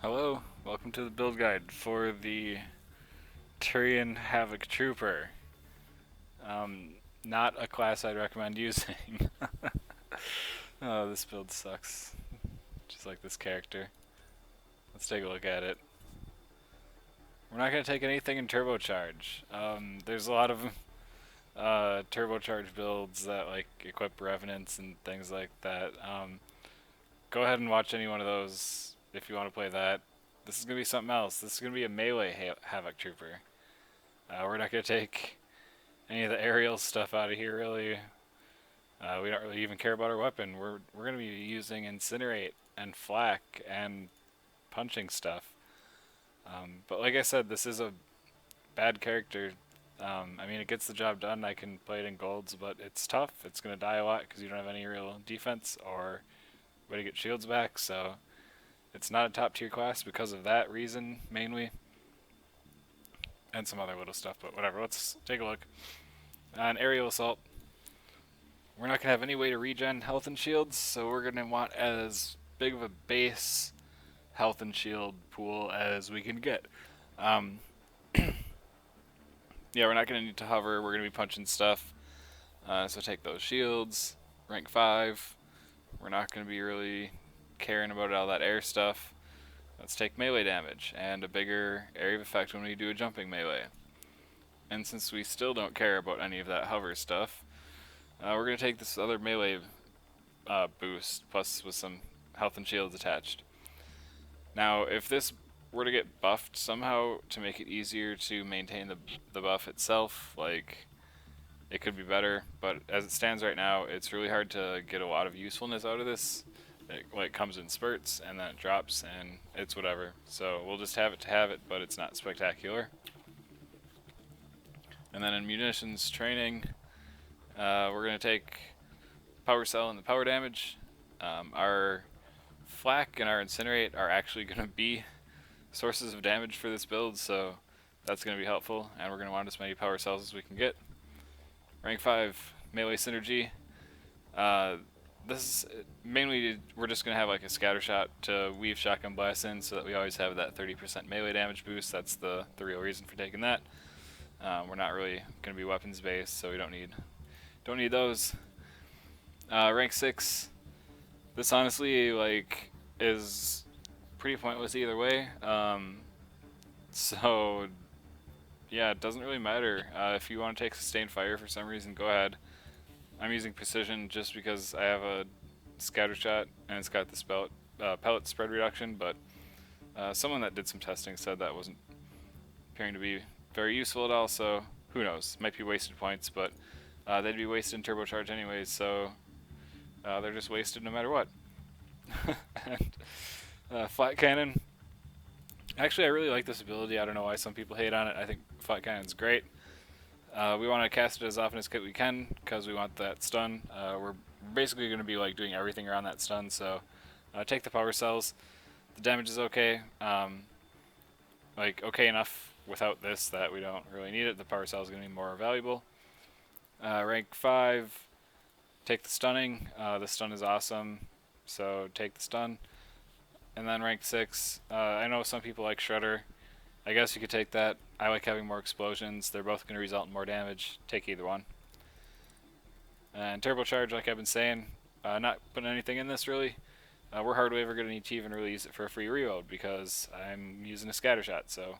Hello, welcome to the build guide for the Turian Havoc Trooper. Not a class I'd recommend using. Oh, this build sucks. Just like this character. Let's take a look at it. We're not going to take anything in turbocharge. There's a lot of turbocharge builds that like equip revenants and things like that. Go ahead and watch any one of those if you want to play that. This is going to be something else. This is going to be a melee Havoc Trooper. We're not going to take any of the aerial stuff out of here, really. We don't really even care about our weapon. We're going to be using Incinerate and Flak and punching stuff. But like I said, this is a bad character. I mean, it gets the job done. I can play it in golds, but it's tough. It's going to die a lot because you don't have any real defense or way to get shields back, so it's not a top tier class because of that reason, mainly. And some other little stuff, but whatever. Let's take a look. On Aerial Assault, we're not going to have any way to regen health and shields, so we're going to want as big of a base health and shield pool as we can get. Yeah, we're not going to need to hover. We're going to be punching stuff. So take those shields. Rank 5. We're not going to be really caring about all that air stuff. Let's take melee damage and a bigger area of effect when we do a jumping melee. And since we still don't care about any of that hover stuff, we're going to take this other melee boost, plus with some health and shields attached. Now, if this were to get buffed somehow to make it easier to maintain the buff itself, like, it could be better, but as it stands right now, it's really hard to get a lot of usefulness out of this. It comes in spurts, and then it drops, and it's whatever. So we'll just have it to have it, but it's not spectacular. And then in munitions training, we're going to take power cell and the power damage. Our flak and our incinerate are actually going to be sources of damage for this build, so that's going to be helpful, and we're going to want as many power cells as we can get. Rank 5 melee synergy. This is mainly, we're just going to have like a scatter shot to weave shotgun blasts in so that we always have that 30% melee damage boost. That's the real reason for taking that. We're not really going to be weapons based, so we don't need those. Rank 6. This honestly like is pretty pointless either way. So yeah, it doesn't really matter. If you want to take sustained fire for some reason, go ahead. I'm using precision just because I have a scatter shot and it's got the pellet spread reduction, but someone that did some testing said that wasn't appearing to be very useful at all, so who knows. Might be wasted points, but they'd be wasted in turbocharge anyways, so they're just wasted no matter what. And Flak Cannon. Actually, I really like this ability. I don't know why some people hate on it. I think Flak Cannon's great. We want to cast it as often as we can because we want that stun. We're basically going to be like doing everything around that stun, so take the power cells. The damage is okay. Like okay enough without this that we don't really need it. The power cell is going to be more valuable. Rank 5, take the stunning. The stun is awesome, so take the stun. And then rank 6, I know some people like Shredder. I guess you could take that. I like having more explosions. They're both going to result in more damage. Take either one. And turbocharge, like I've been saying, not putting anything in this really. We're hardly ever going to need to even really use it for a free reload because I'm using a scatter shot. So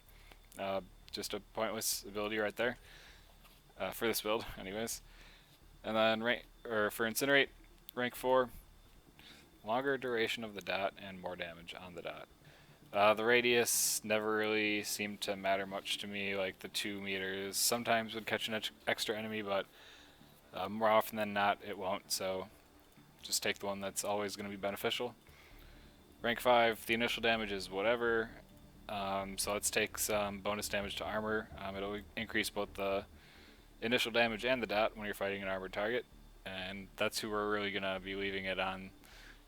just a pointless ability right there for this build, anyways. And then for incinerate, rank 4, longer duration of the dot and more damage on the dot. The radius never really seemed to matter much to me, like the 2 meters. Sometimes would catch an extra enemy, but more often than not it won't, so just take the one that's always going to be beneficial. Rank 5, the initial damage is whatever, so let's take some bonus damage to armor. It'll increase both the initial damage and the dot when you're fighting an armored target, and that's who we're really going to be leaving it on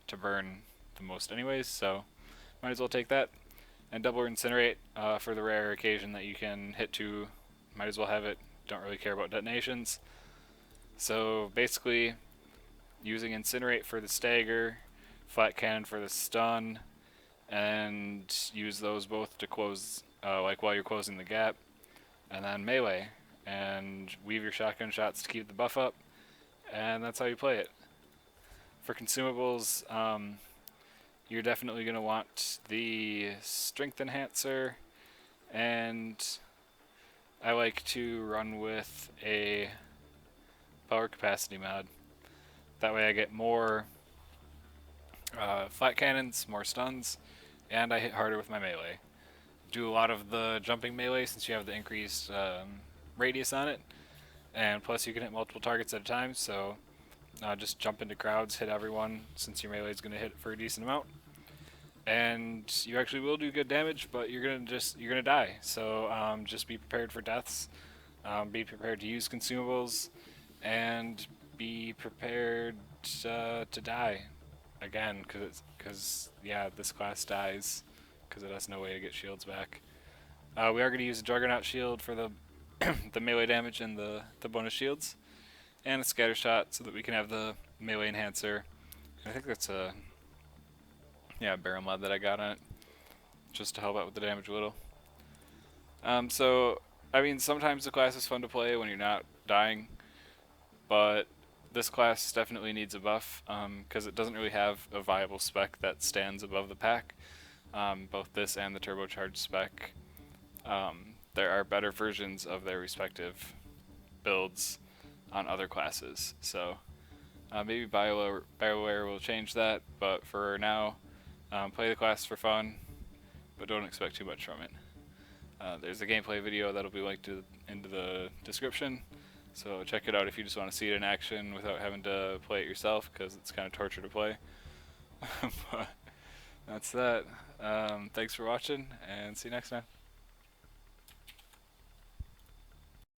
to burn the most anyways, so might as well take that. And double incinerate for the rare occasion that you can hit 2, might as well have it. Don't really care about detonations. So basically using incinerate for the stagger, Flak Cannon for the stun, and use those both to close, like while you're closing the gap, and then melee, and weave your shotgun shots to keep the buff up, and that's how you play it. For consumables, you're definitely going to want the strength enhancer, and I like to run with a power capacity mod. That way I get more flat cannons, more stuns, and I hit harder with my melee. Do a lot of the jumping melee since you have the increased radius on it, and plus you can hit multiple targets at a time, so just jump into crowds, hit everyone since your melee is going to hit for a decent amount. And you actually will do good damage, but you're gonna die. So just be prepared for deaths. Be prepared to use consumables, and be prepared to die again, because yeah, this class dies because it has no way to get shields back. We are going to use a Juggernaut shield for the the melee damage and the bonus shields, and a scatter shot so that we can have the melee enhancer. And I think that's a barrel mod that I got on it, just to help out with the damage a little. So, I mean, sometimes the class is fun to play when you're not dying, but this class definitely needs a buff, because it doesn't really have a viable spec that stands above the pack. Both this and the turbocharged spec, there are better versions of their respective builds on other classes. So maybe BioWare will change that, but for now, play the class for fun, but don't expect too much from it. There's a gameplay video that'll be linked into the description, so check it out if you just want to see it in action without having to play it yourself, because it's kind of torture to play. But that's that. Thanks for watching, and see you next time.